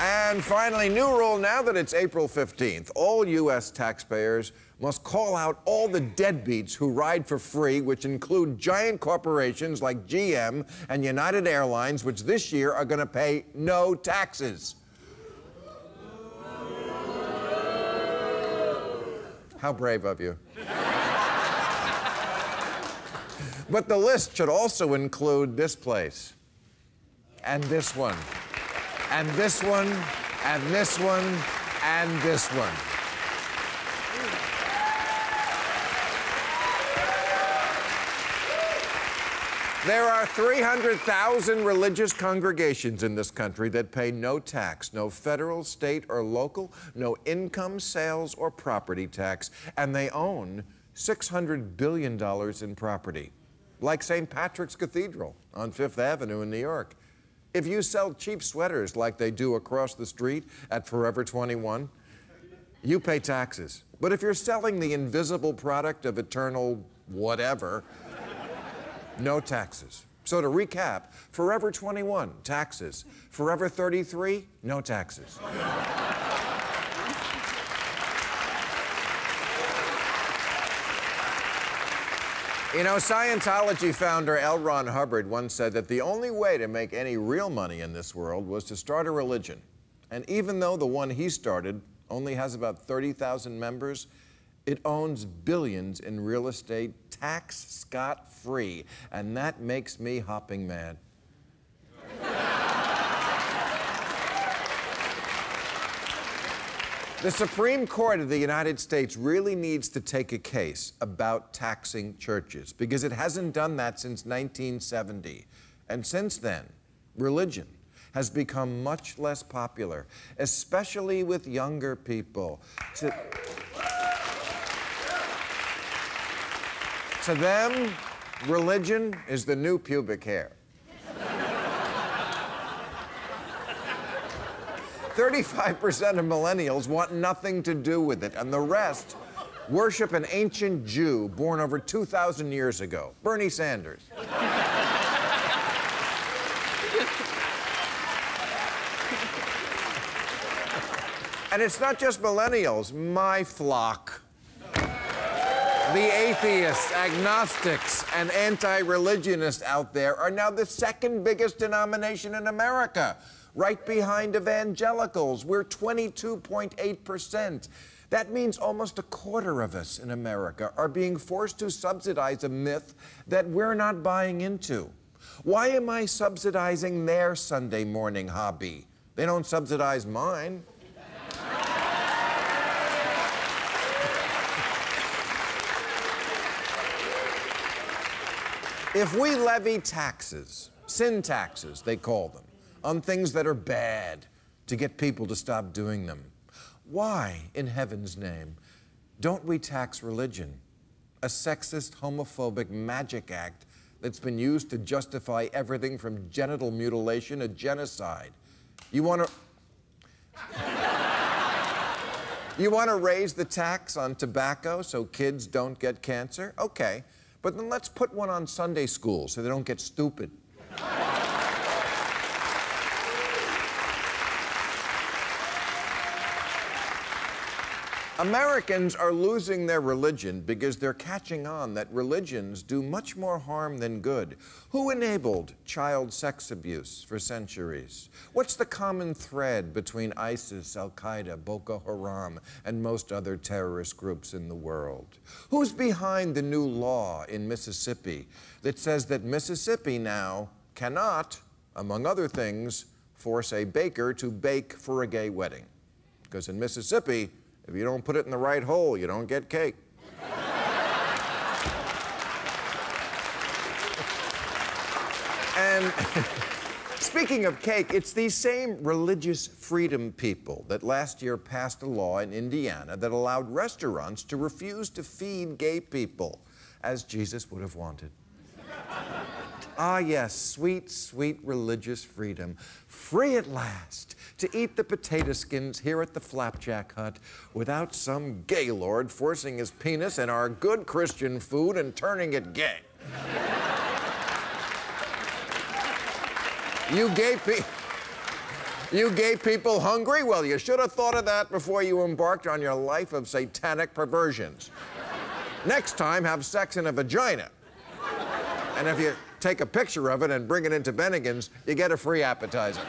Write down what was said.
And finally, new rule now that it's April 15th. All U.S. taxpayers must call out all the deadbeats who ride for free, which include giant corporations like GM and United Airlines, which this year are going to pay no taxes. How brave of you. But the list should also include this place, and this one, and this one, and this one, and this one. There are 300,000 religious congregations in this country that pay no tax, no federal, state, or local, no income, sales, or property tax, and they own $600 billion in property, like St. Patrick's Cathedral on Fifth Avenue in New York. If you sell cheap sweaters like they do across the street at Forever 21, you pay taxes. But if you're selling the invisible product of eternal whatever, no taxes. So to recap, Forever 21, taxes. Forever 33, no taxes. You know, Scientology founder L. Ron Hubbard once said that the only way to make any real money in this world was to start a religion. And even though the one he started only has about 30,000 members, it owns billions in real estate, tax scot-free, and that makes me hopping mad. The Supreme Court of the United States really needs to take a case about taxing churches, because it hasn't done that since 1970. And since then, religion has become much less popular, especially with younger people. To them, religion is the new pubic hair. 35% of millennials want nothing to do with it, and the rest worship an ancient Jew born over 2,000 years ago, Bernie Sanders. And it's not just millennials, my flock. The atheists, agnostics, and anti-religionists out there are now the second biggest denomination in America, right behind evangelicals. We're 22.8%. That means almost a quarter of us in America are being forced to subsidize a myth that we're not buying into. Why am I subsidizing their Sunday morning hobby? They don't subsidize mine. If we levy taxes, sin taxes, they call them, on things that are bad to get people to stop doing them, why, in heaven's name, don't we tax religion? A sexist, homophobic magic act that's been used to justify everything from genital mutilation to genocide. You want to raise the tax on tobacco so kids don't get cancer? Okay. But then let's put one on Sunday school so they don't get stupid. Americans are losing their religion because they're catching on that religions do much more harm than good. Who enabled child sex abuse for centuries? What's the common thread between ISIS, Al-Qaeda, Boko Haram, and most other terrorist groups in the world? Who's behind the new law in Mississippi that says that Mississippi now cannot, among other things, force a baker to bake for a gay wedding? Because in Mississippi, if you don't put it in the right hole, you don't get cake. And speaking of cake, it's these same religious freedom people that last year passed a law in Indiana that allowed restaurants to refuse to feed gay people, as Jesus would have wanted. Ah, yes, sweet, sweet religious freedom. Free at last to eat the potato skins here at the Flapjack Hut without some gaylord forcing his penis in our good Christian food and turning it gay. You gay people hungry? Well, you should have thought of that before you embarked on your life of satanic perversions. Next time, have sex in a vagina. And if you take a picture of it and bring it into Bennigan's, you get a free appetizer.